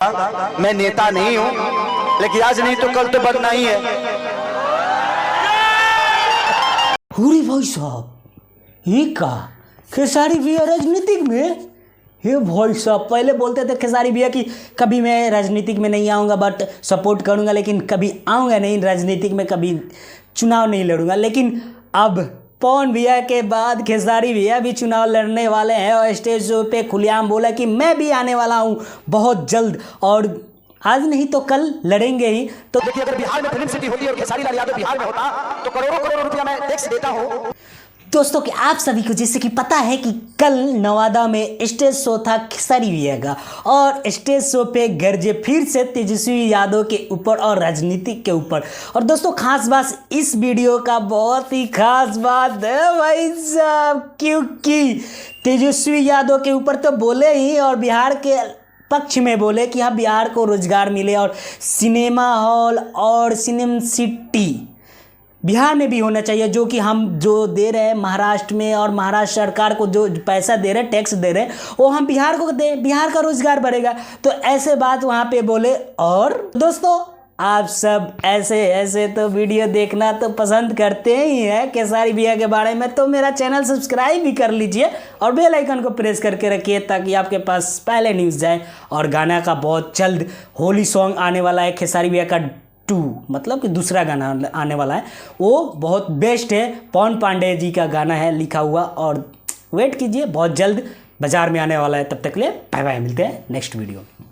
मैं नेता नहीं हूं, लेकिन आज नहीं तो कल तो बनना ही है। पूरी भाई साहब ये का खेसारी भैया राजनीतिक में? ये भाई साहब पहले बोलते थे खेसारी भैया कि कभी मैं राजनीतिक में नहीं आऊँगा बट सपोर्ट करूँगा, लेकिन कभी आऊँगा नहीं राजनीतिक में, कभी चुनाव नहीं लड़ूंगा। लेकिन अब पवन भैया के बाद खेसारी भैया भी चुनाव लड़ने वाले हैं और स्टेज शो पे खुलेआम बोला कि मैं भी आने वाला हूँ बहुत जल्द, और आज नहीं तो कल लड़ेंगे ही। तो देखिए, अगर बिहार में फिल्म सिटी होती और खेसारी लाल यादव बिहार में होता तो करोड़ों करोड़ रुपया मैं टैक्स देता हूँ। दोस्तों कि आप सभी को जैसे कि पता है कि कल नवादा में स्टेज शो था खेसारी भैया का, और स्टेज शो पे गरजे फिर से तेजस्वी यादव के ऊपर और राजनीति के ऊपर। और दोस्तों खास बात इस वीडियो का बहुत ही खास बात है भाई साहब, क्योंकि तेजस्वी यादव के ऊपर तो बोले ही और बिहार के पक्ष में बोले कि हाँ बिहार को रोजगार मिले और सिनेमा हॉल और सिनेमा सिटी बिहार में भी होना चाहिए, जो कि हम जो दे रहे हैं महाराष्ट्र में और महाराष्ट्र सरकार को जो पैसा दे रहे हैं, टैक्स दे रहे हैं, वो हम बिहार को दें, बिहार का रोजगार बढ़ेगा। तो ऐसे बात वहाँ पे बोले। और दोस्तों आप सब ऐसे तो वीडियो देखना तो पसंद करते ही हैं खेसारी भैया के बारे में, तो मेरा चैनल सब्सक्राइब भी कर लीजिए और बेल आइकन को प्रेस करके रखिए ताकि आपके पास पहले न्यूज़ जाए। और गाना का बहुत जल्द होली सॉन्ग आने वाला है खेसारी भैया का 2, मतलब कि दूसरा गाना आने वाला है, वो बहुत बेस्ट है, पवन पांडे जी का गाना है लिखा हुआ, और वेट कीजिए बहुत जल्द बाजार में आने वाला है। तब तक के लिए बाय बाय, मिलते हैं नेक्स्ट वीडियो में।